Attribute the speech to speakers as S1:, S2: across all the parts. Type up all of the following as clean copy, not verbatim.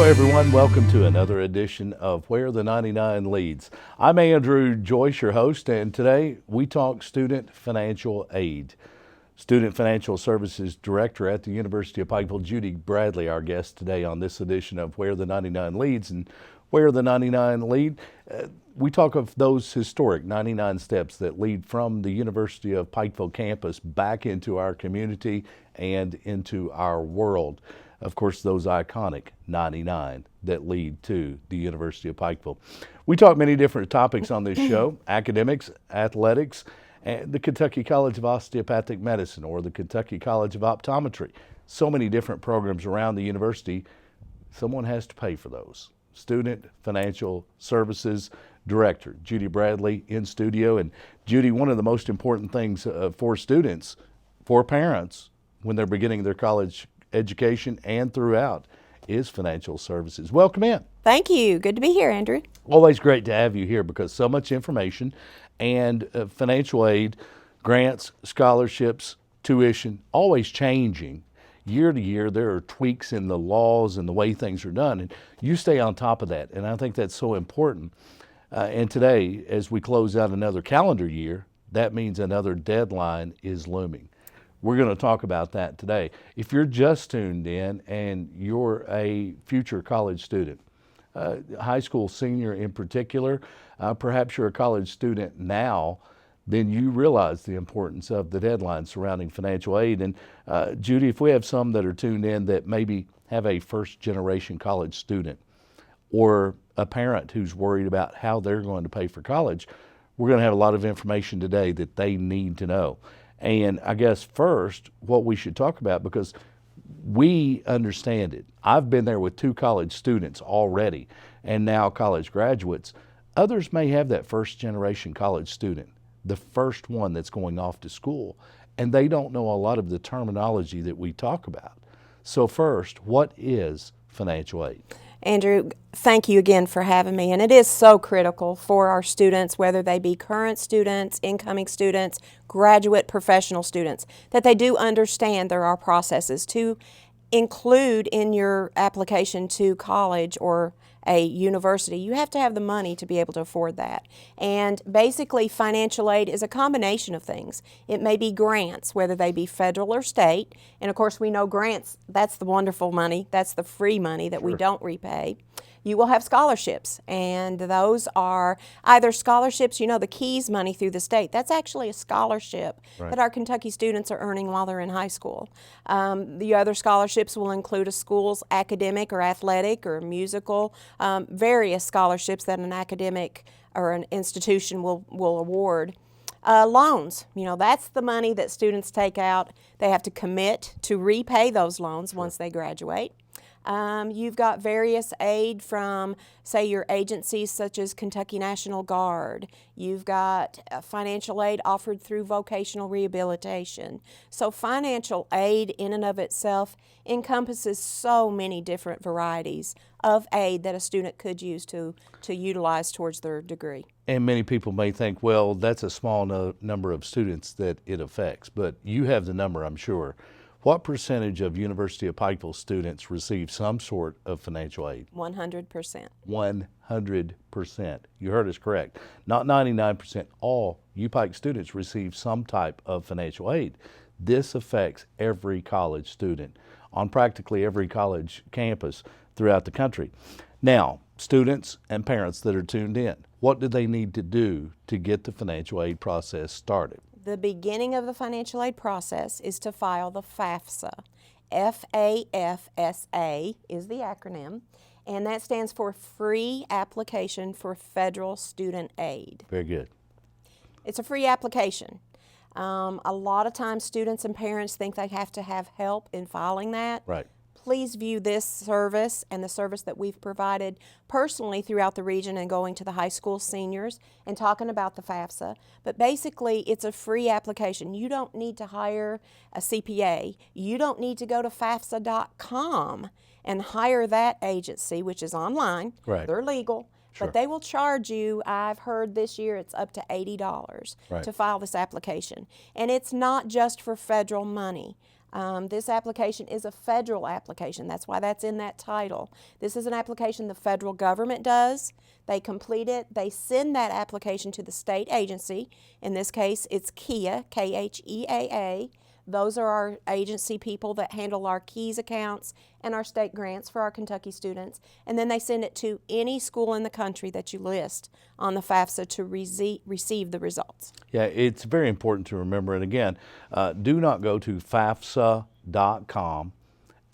S1: everyone. Welcome to another edition of Where the 99 Leads. I'm Andrew Joyce, your host, and today we talk student financial aid. Student Financial Services Director at the University of Pikeville, Judy Bradley, our guest today on this edition of Where the 99 Leads. And Where the 99 Lead, we talk of those historic 99 steps that lead from the University of Pikeville campus back into our community and into our world. Of course, those iconic 99 that lead to the University of Pikeville. We talk many different topics on this show: academics, athletics, and the Kentucky College of Osteopathic Medicine or the Kentucky College of Optometry. So many different programs around the university. Someone has to pay for those. Student Financial Services Director Judy Bradley in studio. And Judy, one of the most important things for students, for parents, when they're beginning their college education and throughout, is financial services. Welcome in.
S2: Thank you. Good to be here, Andrew.
S1: Always great to have you here because so much information and financial aid, grants, scholarships, tuition, always changing. Year to year, there are tweaks in the laws and the way things are done, and you stay on top of that, and I think that's so important. And today, as we close out another calendar year, that means another deadline is looming. We're going to talk about that today. If you're just tuned in and you're a future college student, high school senior in particular, perhaps you're a college student now, then you realize the importance of the deadline surrounding financial aid. And Judy, if we have some that are tuned in that maybe have a first generation college student or a parent who's worried about how they're going to pay for college, we're going to have a lot of information today that they need to know. And I guess first, what we should talk about, because we understand it. I've been there with 2 college students already, and now college graduates. Others may have that first generation college student, the first one that's going off to school, and they don't know a lot of the terminology that we talk about. So first, what is financial aid?
S2: Andrew, thank you again for having me. And it is so critical for our students, whether they be current students, incoming students, graduate professional students, that they do understand there are processes to include in your application to college or a university. You have to have the money to be able to afford that. And basically, financial aid is a combination of things. It may be grants, whether they be federal or state. And of course, we know grants, that's the wonderful money. That's the free money that we don't repay. You will have scholarships, and those are either scholarships, you know, the KEYS money through the state. That's actually a scholarship that our Kentucky students are earning while they're in high school. The other scholarships will include a school's academic or athletic or musical, various scholarships that an academic or an institution will award. Loans, you know, that's the money that students take out. They have to commit to repay those loans once they graduate. You've got various aid from, say, your agencies such as Kentucky National Guard. You've got financial aid offered through vocational rehabilitation. So financial aid in and of itself encompasses so many different varieties of aid that a student could use to utilize towards their degree.
S1: And many people may think, well, that's a small number of students that it affects, but you have the number, I'm sure. What percentage of University of Pikeville students receive some sort of financial aid?
S2: 100%.
S1: 100%. You heard us correct. Not 99%. All UPike students receive some type of financial aid. This affects every college student on practically every college campus throughout the country. Now, students and parents that are tuned in, what do they need to do to get the financial aid process started?
S2: The beginning of the financial aid process is to file the FAFSA. FAFSA is the acronym, and that stands for Free Application for Federal Student Aid.
S1: Very good.
S2: It's a free application. A lot of times students and parents think they have to have help in filing that.
S1: Right.
S2: Please view this service and the service that we've provided personally throughout the region and going to the high school seniors and talking about the FAFSA. But basically, it's a free application. You don't need to hire a CPA. You don't need to go to FAFSA.com and hire that agency, which is online.
S1: Right.
S2: They're legal.
S1: Sure.
S2: But they will charge you, I've heard this year, it's up to $80
S1: Right.
S2: to file this application. And it's not just for federal money. This application is a federal application. That's why that's in that title. This is an application the federal government does. They complete it. They send that application to the state agency. In this case, it's KHEAA, K-H-E-A-A. Those are our agency people that handle our KEYS accounts and our state grants for our Kentucky students. And then they send it to any school in the country that you list on the FAFSA to receive the results.
S1: Yeah, it's very important to remember. And again, do not go to FAFSA.com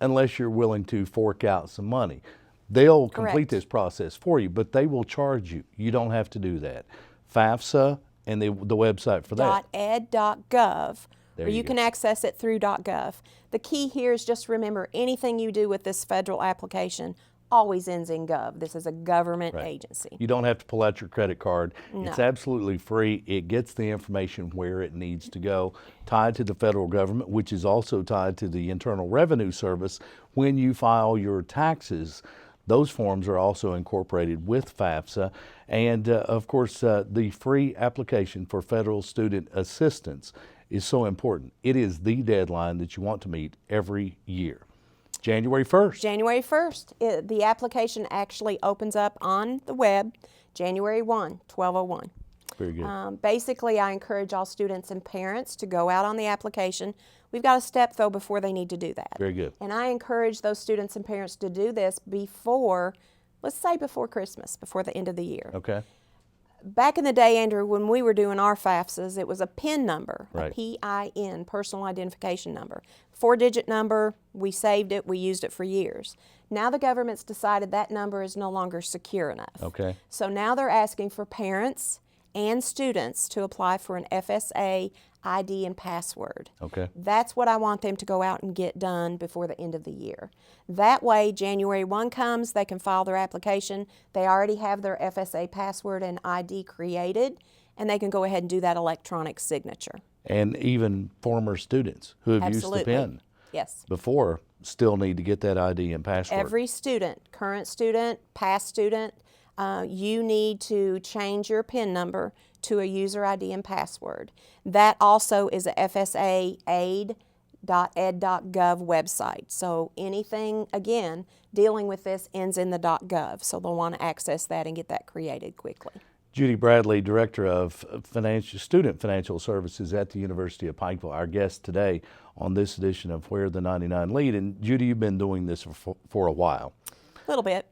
S1: unless you're willing to fork out some money. They'll complete
S2: Correct.
S1: this process for you, but they will charge you. You don't have to do that. FAFSA and the website for that.
S2: .ed.gov,
S1: There
S2: or
S1: you
S2: you
S1: go.
S2: can access it through .gov. The key here is just remember, anything you do with this federal application always ends in gov. This is a government
S1: Right.
S2: agency.
S1: You don't have to pull out your credit card. It's
S2: No.
S1: absolutely free. It gets the information where it needs to go, tied to the federal government, which is also tied to the Internal Revenue Service. When you file your taxes, those forms are also incorporated with FAFSA. And of course, the free application for federal student assistance is so important. It is the deadline that you want to meet every year. January 1st.
S2: January 1st, the application actually opens up on the web, January 1, 1201.
S1: Very good.
S2: Basically, I encourage all students and parents to go out on the application. We've got a step, though, before they need to do that.
S1: Very good.
S2: And I encourage those students and parents to do this before, let's say before Christmas, before the end of the year.
S1: Okay.
S2: Back in the day, Andrew, when we were doing our FAFSAs, it was a PIN number,
S1: Right.
S2: a PIN, personal identification number. 4-digit number, we saved it, we used it for years. Now the government's decided that number is no longer secure enough.
S1: Okay.
S2: So now they're asking for parents and students to apply for an FSA ID and password.
S1: Okay.
S2: That's what I want them to go out and get done before the end of the year. That way, January 1 comes, they can file their application. They already have their FSA password and ID created, and they can go ahead and do that electronic signature.
S1: And even former students who have
S2: Absolutely.
S1: used the PIN
S2: Yes.
S1: before still need to get that ID and password.
S2: Every student, current student, past student, you need to change your PIN number to a user ID and password. That also is a FSA aid.ed.gov website. So anything, again, dealing with this ends in the .gov. So they'll want to access that and get that created quickly.
S1: Judy Bradley, Director of Student Financial Services at the University of Pikeville, our guest today on this edition of Where the 99 Lead. And Judy, you've been doing this for a while.
S2: A little bit.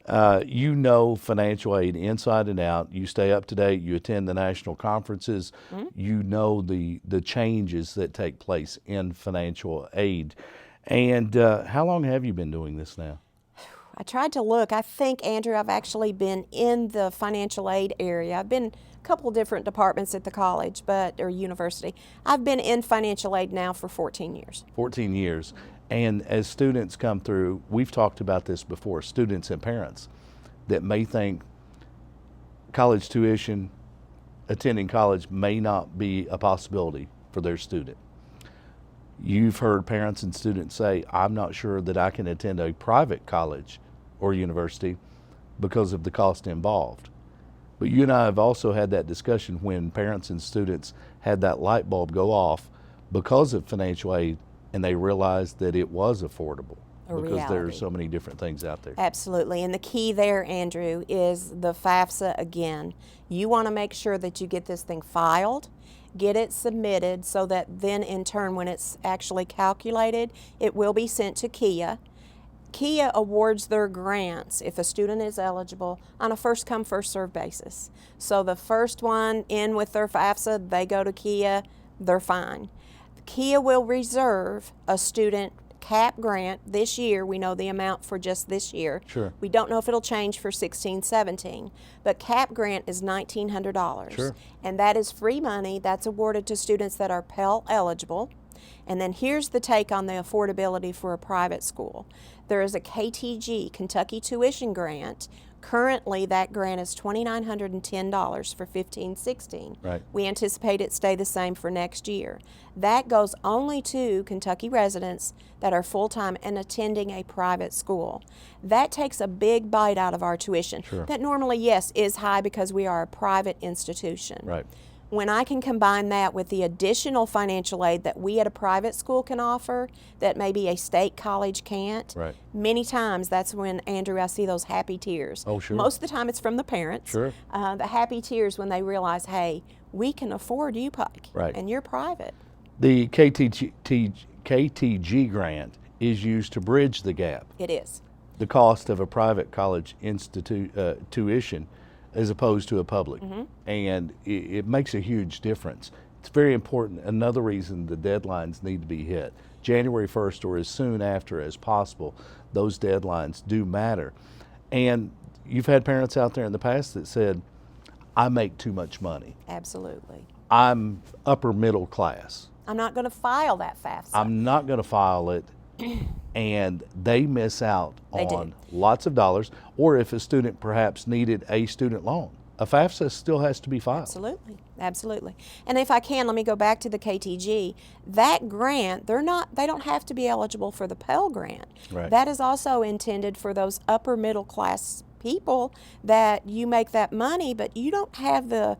S1: You know financial aid inside and out. You stay up to date. You attend the national conferences. You know the changes that take place in financial aid. And how long have you been doing this now?
S2: I tried to look. I think, Andrew, I've actually been in the financial aid area. I've been a couple different departments at the college, or university. I've been in financial aid now for 14 years.
S1: 14 years. And as students come through, we've talked about this before, students and parents that may think college tuition, attending college may not be a possibility for their student. You've heard parents and students say, I'm not sure that I can attend a private college or university because of the cost involved. But you and I have also had that discussion when parents and students had that light bulb go off because of financial aid, and they realized that it was affordable because there are
S2: reality.
S1: so many different things out there.
S2: Absolutely. And the key there, Andrew, is the FAFSA again. You want to make sure that you get this thing filed, get it submitted, so that then in turn when it's actually calculated, it will be sent to KEA. KEA awards their grants if a student is eligible on a first come, first served basis. So the first one in with their FAFSA, they go to KEA, they're fine. KEA will reserve a student CAP grant this year. We know the amount for just this year.
S1: Sure.
S2: We don't know if it'll change for 16-17, but CAP grant is $1,900.
S1: Sure.
S2: And that is free money that's awarded to students that are Pell eligible. And then here's the take on the affordability for a private school. There is a KTG, Kentucky Tuition Grant. Currently, that grant is $2,910 for 15-16.
S1: Right.
S2: We anticipate it stay the same for next year. That goes only to Kentucky residents that are full-time and attending a private school. That takes a big bite out of our tuition.
S1: Sure.
S2: That normally, yes, is high because we are a private institution.
S1: Right.
S2: When I can combine that with the additional financial aid that we at a private school can offer that maybe a state college can't,
S1: Right.
S2: many times that's when, Andrew, I see those happy tears.
S1: Oh, sure.
S2: Most of the time it's from the parents.
S1: Sure.
S2: The happy tears when they realize, hey, we can afford you, Pike,
S1: Right.
S2: and you're private.
S1: The KTG grant is used to bridge the gap.
S2: It is.
S1: The cost of a private college tuition as opposed to a public. And it makes a huge difference. It's very important. Another reason the deadlines need to be hit. January 1st or as soon after as possible, those deadlines do matter. And you've had parents out there in the past that said, I make too much money.
S2: Absolutely.
S1: I'm upper middle class.
S2: I'm not going to file that FAFSA.
S1: I'm not going to file it. And they miss out
S2: They do.
S1: on lots of dollars, or if a student perhaps needed a student loan, a FAFSA still has to be filed.
S2: Absolutely, absolutely. And if I can, let me go back to the KTG. That grant, they don't have to be eligible for the Pell Grant.
S1: Right.
S2: That is also intended for those upper middle class people that you make that money, but you don't have the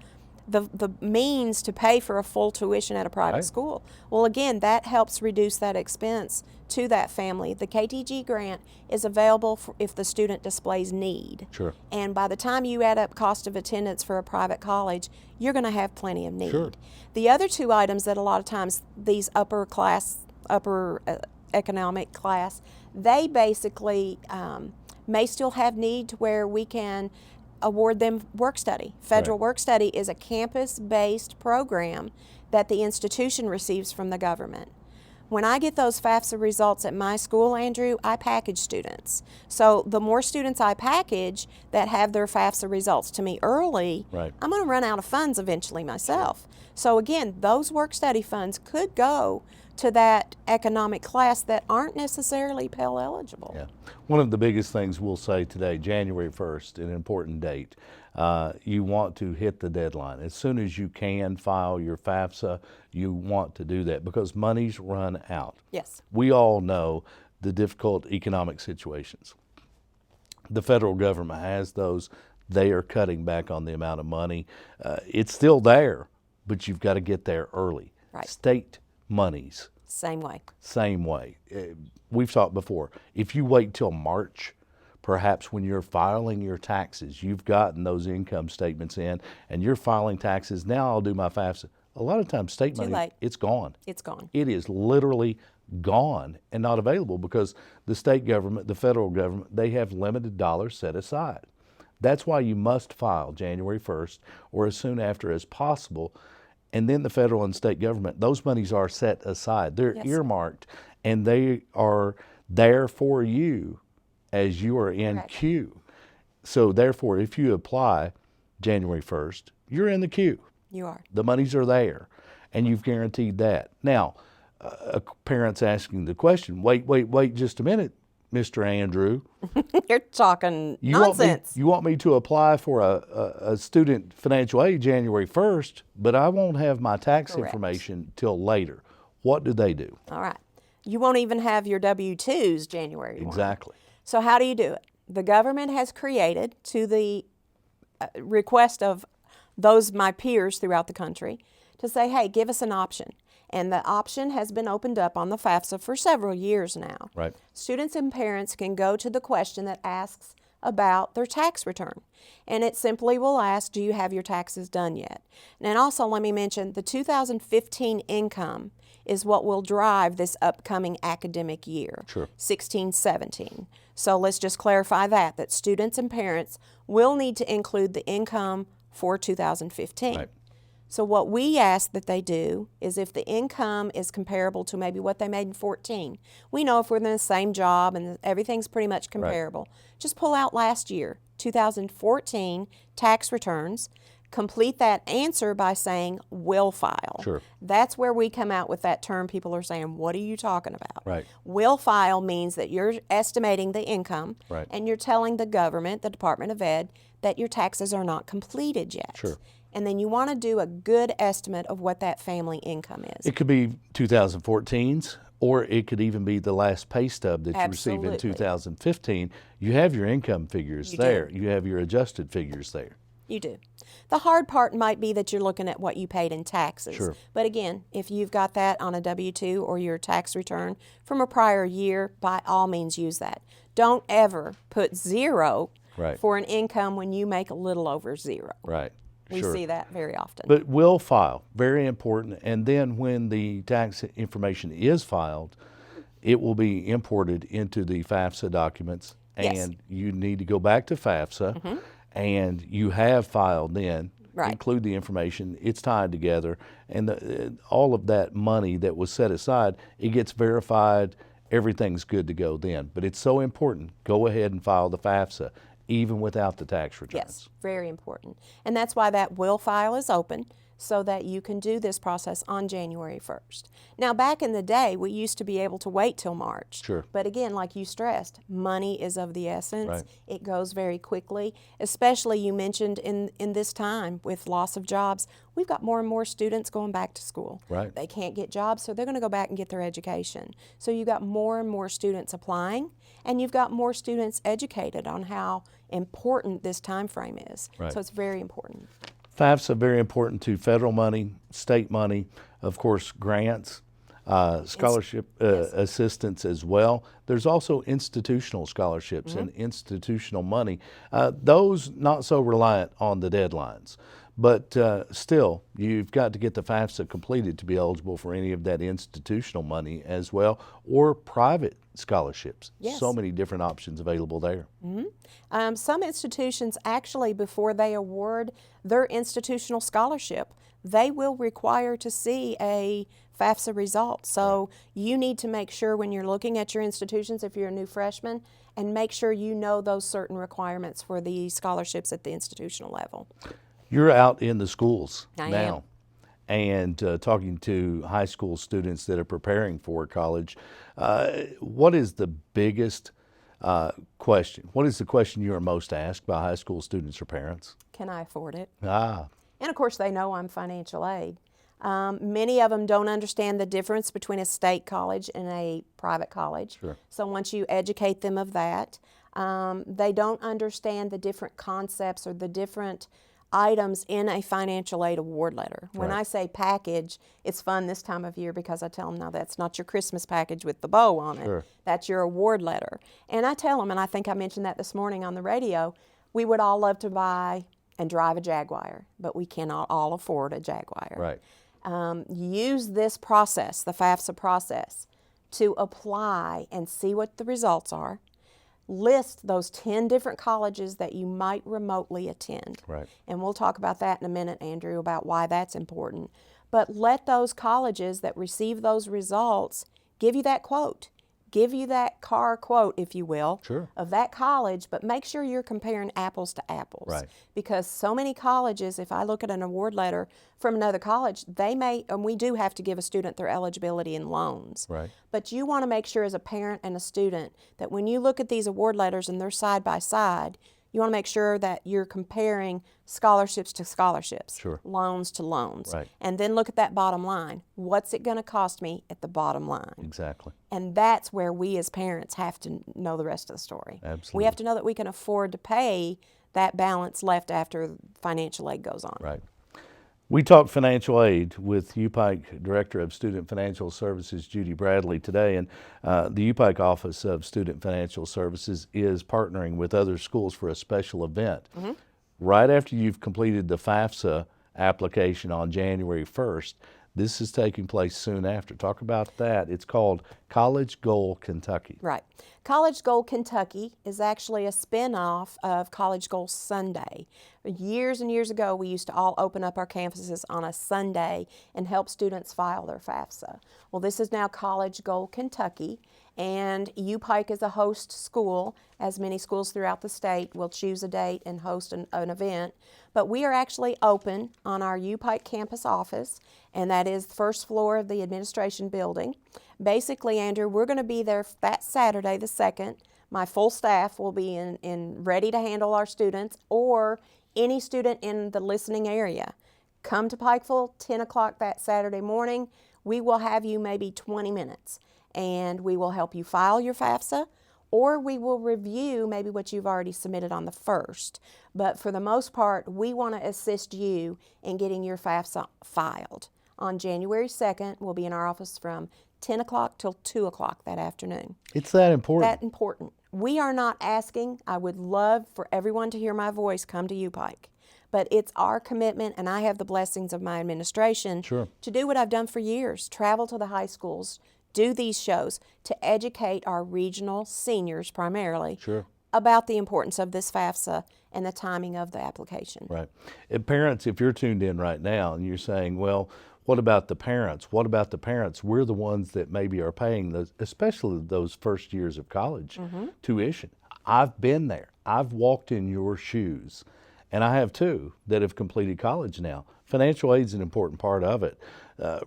S2: means to pay for a full tuition at a private
S1: Right.
S2: school. Well, again, that helps reduce that expense to that family. The KTG grant is available if the student displays need.
S1: Sure.
S2: And by the time you add up cost of attendance for a private college, you're going to have plenty of need.
S1: Sure.
S2: The other two items that a lot of times these upper economic class, they basically may still have need to where we can award them work study. Federal
S1: Right.
S2: work study is a campus-based program that the institution receives from the government. When I get those FAFSA results at my school, Andrew, I package students. So the more students I package that have their FAFSA results to me early,
S1: Right.
S2: I'm going to run out of funds eventually myself. So again, those work study funds could go to that economic class that aren't necessarily Pell eligible.
S1: Yeah. One of the biggest things we'll say today, January 1st, an important date, you want to hit the deadline. As soon as you can file your FAFSA, you want to do that because money's run out.
S2: Yes.
S1: We all know the difficult economic situations. The federal government has those. They are cutting back on the amount of money. It's still there, but you've got to get there early.
S2: Right.
S1: State monies,
S2: Same way.
S1: same way. We've talked before. If you wait till March, perhaps when you're filing your taxes, you've gotten those income statements in and you're filing taxes. Now I'll do my FAFSA. A lot of times state
S2: Too
S1: money,
S2: late.
S1: it's gone.
S2: It's gone.
S1: It is literally gone and not available because the state government, the federal government, they have limited dollars set aside. That's why you must file January 1st or as soon after as possible. And then the federal and state government, those monies are set aside. They're
S2: Yes.
S1: earmarked and they are there for you as you are in
S2: Correct.
S1: queue. So therefore, if you apply January 1st, you're in the queue.
S2: You are.
S1: The monies are there, and you've guaranteed that. Now, a parent's asking the question, wait just a minute, Mr. Andrew.
S2: You're talking
S1: You
S2: nonsense.
S1: Want me to apply for a student financial aid January 1st, but I won't have my tax
S2: Correct.
S1: information till later. What do they do?
S2: All right. You won't even have your W-2s January 1.
S1: Exactly.
S2: So how do you do it? The government has created, to the request of those my peers throughout the country, to say, hey, give us an option. And the option has been opened up on the FAFSA for several years now.
S1: Right.
S2: Students and parents can go to the question that asks about their tax return. And it simply will ask, do you have your taxes done yet? And also let me mention, the 2015 income is what will drive this upcoming academic year,
S1: Sure.
S2: 16-17. So let's just clarify that students and parents will need to include the income for 2015.
S1: Right.
S2: So what we ask that they do is if the income is comparable to maybe what they made in 14, we know if we're in the same job and everything's pretty much comparable, just pull out last year, 2014 tax returns, complete that answer by saying will file.
S1: Sure.
S2: That's where we come out with that term people are saying, what are you talking about?
S1: Right.
S2: Will file means that you're estimating the income
S1: Right.
S2: and you're telling the government, the Department of Ed, that your taxes are not completed yet.
S1: Sure.
S2: And then you want to do a good estimate of what that family income is.
S1: It could be 2014's, or it could even be the last pay stub that you received in
S2: Absolutely.
S1: 2015. You have your income figures
S2: You do.
S1: there. You have your adjusted figures there.
S2: You do. The hard part might be that you're looking at what you paid in taxes.
S1: Sure.
S2: But again, if you've got that on a W-2 or your tax return from a prior year, by all means use that. Don't ever put zero
S1: Right.
S2: for an income when you make a little over zero.
S1: Right.
S2: We
S1: Sure.
S2: see that very often.
S1: But will file, very important. And then when the tax information is filed, it will be imported into the FAFSA documents.
S2: Yes.
S1: And you need to go back to FAFSA, and you have filed then.
S2: Right.
S1: Include the information. It's tied together, and all of that money that was set aside, it gets verified. Everything's good to go then. But it's so important. Go ahead and file the FAFSA, even without the tax returns.
S2: Yes, very important. And that's why that will file is open, so that you can do this process on January 1st. Now, back in the day, we used to be able to wait till March.
S1: Sure.
S2: But again, like you stressed, money is of the essence.
S1: Right.
S2: It goes very quickly, especially you mentioned in this time with loss of jobs. We've got more and more students going back to school.
S1: Right.
S2: They can't get jobs, so they're going to go back and get their education. So you've got more and more students applying, and you've got more students educated on how important this time frame is.
S1: Right.
S2: So it's very important.
S1: FAFSA very important to federal money, state money, of course, grants, scholarship assistance as well. There's also institutional scholarships and institutional money. Those not so reliant on the deadlines. But still, you've got to get the FAFSA completed to be eligible for any of that institutional money as well, or private scholarships.
S2: Yes.
S1: So many different options available there.
S2: Some institutions actually, before they award their institutional scholarship, they will require to see a FAFSA result. So you need to make sure when you're looking at your institutions, if you're a new freshman, and make sure you know those certain requirements for the scholarships at the institutional level.
S1: You're out in the schools
S2: I
S1: now and talking to high school students that are preparing for college. What is the biggest question? What is the question you are most asked by high school students or parents?
S2: Can I afford it?
S1: Ah,
S2: And of course, they know I'm financial aid. Many of them don't understand the difference between a state college and a private college.
S1: Sure.
S2: So once you educate them of that, they don't understand the different concepts or the different items in a financial aid award letter. When
S1: Right.
S2: I say package, it's fun this time of year because I tell them, now that's not your Christmas package with the bow on it.
S1: Sure.
S2: That's your award letter. And I tell them, and I think I mentioned that this morning on the radio, we would all love to buy and drive a Jaguar, but we cannot all afford a Jaguar.
S1: right.
S2: Use this process, the FAFSA process, to apply and see what the results are. List those 10 different colleges that you might remotely attend.
S1: Right.
S2: And we'll talk about that in a minute, Andrew, about why that's important. But let those colleges that receive those results give you that quote. Give you that car quote, if you will,
S1: Sure.
S2: of that college, but make sure you're comparing apples to apples.
S1: Right.
S2: Because so many colleges, if I look at an award letter from another college, they may, and we do have to give a student their eligibility in loans.
S1: Right.
S2: But you want to make sure as a parent and a student that when you look at these award letters and they're side by side, you want to make sure that you're comparing scholarships to scholarships,
S1: Sure.
S2: loans to loans.
S1: Right.
S2: And then look at that bottom line. What's it going to cost me at the bottom line?
S1: Exactly.
S2: And that's where we as parents have to know the rest of the story.
S1: Absolutely.
S2: We have to know that we can afford to pay that balance left after financial aid goes on.
S1: Right. We talked financial aid with UPike Director of Student Financial Services, Judy Bradley, today, and the UPike Office of Student Financial Services is partnering with other schools for a special event. Right after you've completed the FAFSA application on January 1st, this is taking place soon after. Talk about that. It's called College Goal Kentucky.
S2: Right. College Goal Kentucky is actually a spin-off of College Goal Sunday. Years and years ago, we used to all open up our campuses on a Sunday and help students file their FAFSA. Well, this is now College Goal Kentucky, and UPike is a host school, as many schools throughout the state will choose a date and host an event. But we are actually open on our UPike campus office, and that is the first floor of the administration building. Basically, Andrew, we're going to be there that Saturday, the 2nd. My full staff will be in ready to handle our students or any student in the listening area. Come to Pikeville, 10 o'clock that Saturday morning. We will have you maybe 20 minutes, and we will help you file your FAFSA. or we will review maybe what you've already submitted on the 1st. But for the most part, we want to assist you in getting your FAFSA filed. On January 2nd, we'll be in our office from 10 o'clock till 2 o'clock that afternoon.
S1: It's that important.
S2: That important. We are not asking, I would love for everyone to hear my voice come to UPike, but it's our commitment, and I have the blessings of my administration
S1: Sure.
S2: to do what I've done for years, travel to the high schools, do these shows to educate our regional seniors primarily
S1: Sure.
S2: about the importance of this FAFSA and the timing of the application.
S1: Right. And parents, if you're tuned in right now and you're saying, well, what about the parents? What about the parents? We're the ones that maybe are paying those, especially those first years of college tuition. I've been there. I've walked in your shoes, and I have too that have completed college now. Financial aid is an important part of it,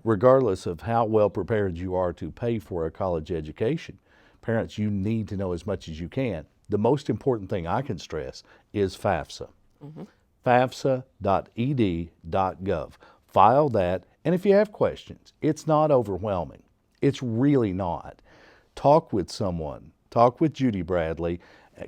S1: regardless of how well prepared you are to pay for a college education. Parents, you need to know as much as you can. The most important thing I can stress is FAFSA. FAFSA.ed.gov. File that, and if you have questions, it's not overwhelming. It's really not. Talk with someone. Talk with Judy Bradley.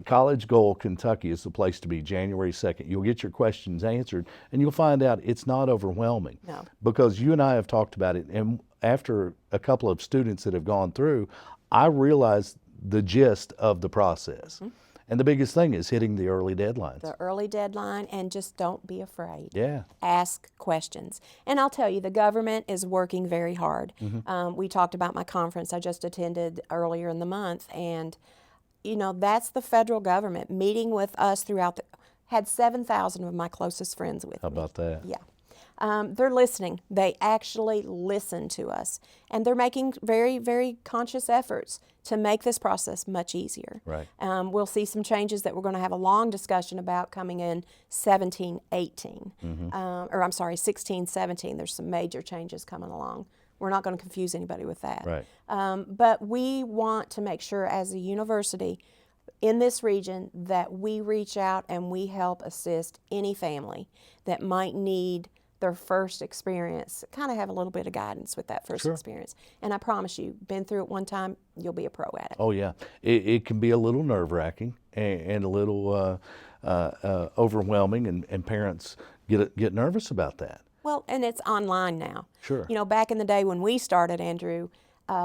S1: College Goal, Kentucky is the place to be January 2nd. You'll get your questions answered, and you'll find out it's not overwhelming.
S2: No.
S1: Because you and I have talked about it, and after a couple of students that have gone through, I realized the gist of the process. And the biggest thing is hitting the early deadlines.
S2: The early deadline, and just don't be afraid.
S1: Yeah.
S2: Ask questions. And I'll tell you, the government is working very hard. We talked about my conference I just attended earlier in the month, and you know, that's the federal government meeting with us throughout had 7,000 of my closest friends with
S1: How
S2: me.
S1: about that?
S2: Yeah. They're listening. They actually listen to us. And they're making very, very conscious efforts to make this process much easier.
S1: Right.
S2: We'll see some changes that we're going to have a long discussion about coming in 17, 18. Or I'm sorry, 16, 17. There's some major changes coming along. We're not going to confuse anybody with that.
S1: Right.
S2: But we want to make sure as a university in this region that we reach out and we help assist any family that might need their first experience, kind of have a little bit of guidance with that first experience. And I promise you, been through it one time, you'll be a pro at it.
S1: Oh, yeah. It can be a little nerve-wracking and a little overwhelming, and parents get nervous about that.
S2: Well, and it's online now.
S1: Sure.
S2: You know, back in the day when we started, Andrew,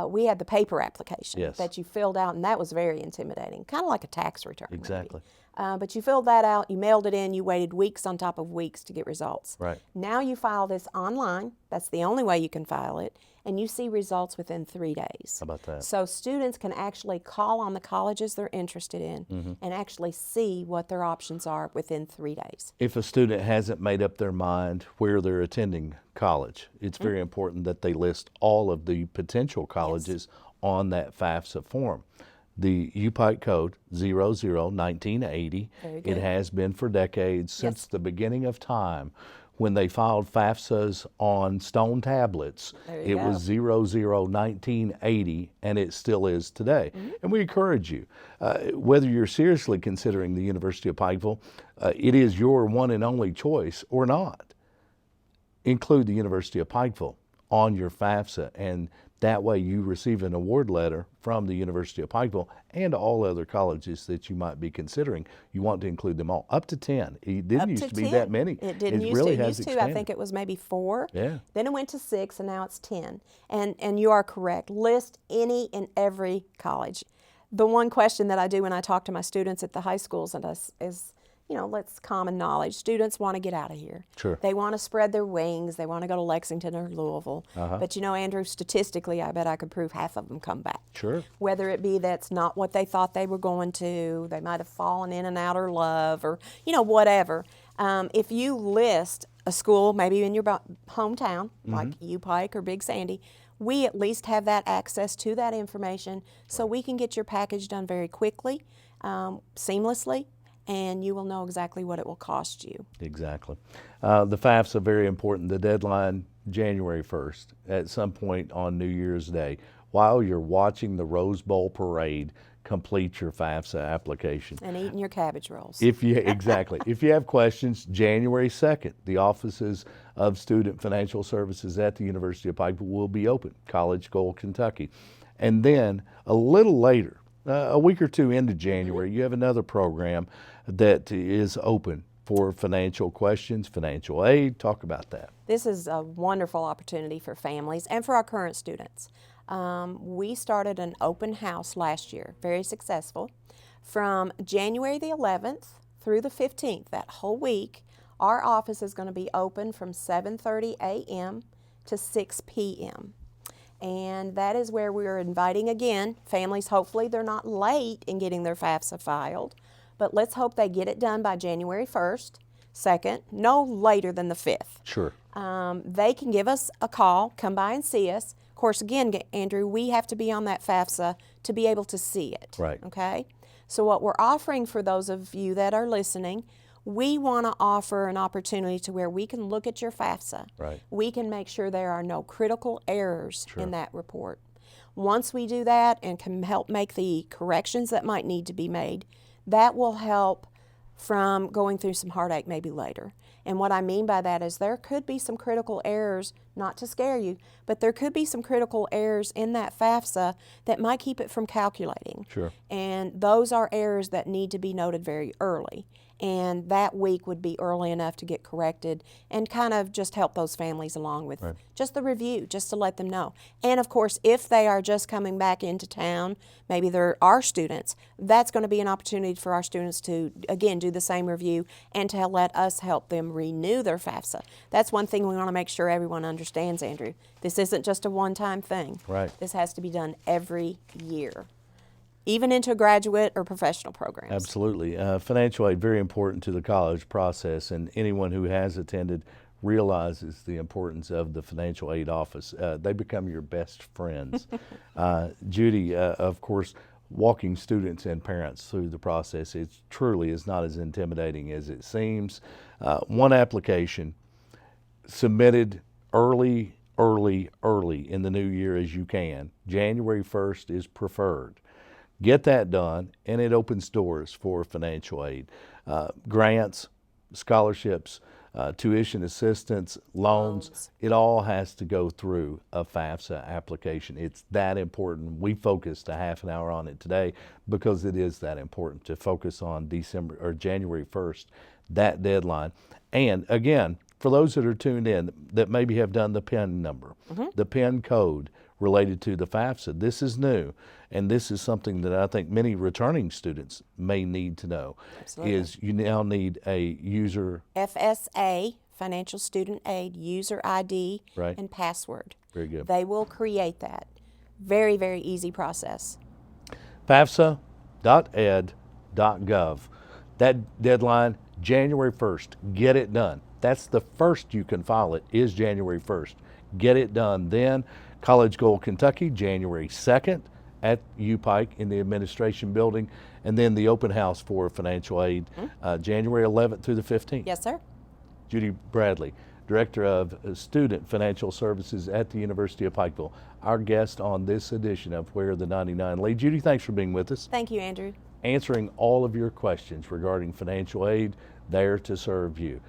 S2: we had the paper application
S1: Yes.
S2: that you filled out, and that was very intimidating, kind of like a tax return. maybe.
S1: Exactly.
S2: But you filled that out, you mailed it in, you waited weeks on top of weeks to get results.
S1: Right.
S2: Now you file this online. That's the only way you can file it, and you see results within 3 days.
S1: How about that?
S2: So students can actually call on the colleges they're interested in and actually see what their options are within 3 days.
S1: If a student hasn't made up their mind where they're attending college, it's very important that they list all of the potential colleges on that FAFSA form. The UPike code 001980,
S2: Very
S1: it
S2: good.
S1: has been for decades, since the beginning of time. When they filed FAFSAs on stone tablets,
S2: There you
S1: it was 001980, and it still is today. And we encourage you, whether you're seriously considering the University of Pikeville, it is your one and only choice or not. Include the University of Pikeville on your FAFSA, and that way you receive an award letter from the University of Pikeville and all other colleges that you might be considering. You want to include them all, up to 10. It didn't used to be that many.
S2: It didn't used
S1: really
S2: to. It
S1: has
S2: used to. I
S1: expanded.
S2: think it was maybe 4.
S1: Yeah.
S2: Then it went to 6, and now it's 10. And you are correct. List any and every college. The one question that I do when I talk to my students at the high schools and us is, you know, let's common knowledge. Students want to get out of here.
S1: Sure.
S2: They want to spread their wings. They want to go to Lexington or Louisville. But you know, Andrew, statistically, I bet I could prove half of them come back.
S1: Sure.
S2: Whether it be that's not what they thought they were going to, they might have fallen in and out of love, or you know, whatever. If you list a school, maybe in your hometown, like UPike or Big Sandy, we at least have that access to that information, so we can get your package done very quickly, seamlessly, and you will know exactly what it will cost you.
S1: Exactly. The FAFSA are very important. The deadline, January 1st, at some point on New Year's Day. While you're watching the Rose Bowl parade, complete your FAFSA application.
S2: And eating your cabbage rolls.
S1: Exactly. If you have questions, January 2nd, the offices of Student Financial Services at the University of Pikeville will be open, College Goal, Kentucky. And then a little later, a week or two into January, you have another program that is open for financial questions, financial aid. Talk about that.
S2: This is a wonderful opportunity for families and for our current students. We started an open house last year, very successful. From January the 11th through the 15th, that whole week, our office is going to be open from 7:30 a.m. to 6 p.m. And that is where we are inviting, again, families. Hopefully they're not late in getting their FAFSA filed, but let's hope they get it done by January 1st, 2nd, no later than the 5th.
S1: Sure.
S2: They can give us a call, come by and see us. Of course, again, Andrew, we have to be on that FAFSA to be able to see it.
S1: Right.
S2: Okay? So what we're offering for those of you that are listening, we want to offer an opportunity to where we can look at your FAFSA.
S1: Right.
S2: We can make sure there are no critical errors in that report. Once we do that and can help make the corrections that might need to be made, that will help from going through some heartache maybe later. And what I mean by that is there could be some critical errors, not to scare you, but there could be some critical errors in that FAFSA that might keep it from calculating.
S1: Sure.
S2: And those are errors that need to be noted very early. And that week would be early enough to get corrected and kind of just help those families along with just the review, just to let them know. And of course, if they are just coming back into town, maybe they're our students, that's going to be an opportunity for our students to, again, do the same review and to let us help them renew their FAFSA. That's one thing we want to make sure everyone understands, Andrew. This isn't just a one-time thing.
S1: Right.
S2: This has to be done every year, even into graduate or professional programs.
S1: Absolutely. Financial aid, very important to the college process, and anyone who has attended realizes the importance of the financial aid office. They become your best friends. Judy, of course, walking students and parents through the process, it truly is not as intimidating as it seems. One application submitted early in the new year as you can. January 1st is preferred. Get that done, and it opens doors for financial aid. Grants, scholarships, tuition assistance, loans, it all has to go through a FAFSA application. It's that important. We focused a half an hour on it today because it is that important to focus on December or January 1st, that deadline. And again, for those that are tuned in that maybe have done the PIN number, the PIN code related to the FAFSA, this is new. And this is something that I think many returning students may need to know.
S2: Absolutely.
S1: Is you now need a user.
S2: FSA, Financial Student Aid, user ID and password.
S1: Very good.
S2: They will create that. Very, very easy process.
S1: FAFSA.ed.gov. That deadline, January 1st. Get it done. That's the first you can file it, is January 1st. Get it done then. College Goal, Kentucky, January 2nd at U-Pike in the administration building, and then the open house for financial aid, January 11th through the 15th.
S2: Yes, sir.
S1: Judy Bradley, Director of Student Financial Services at the University of Pikeville, our guest on this edition of Where the 99 Lead. Judy, thanks for being with us.
S2: Thank you, Andrew.
S1: Answering all of your questions regarding financial aid, there to serve you.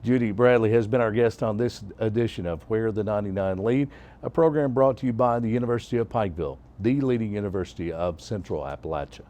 S1: Judy Bradley has been our guest on this edition of Where the 99 Lead, a program brought to you by the University of Pikeville, the leading university of Central Appalachia.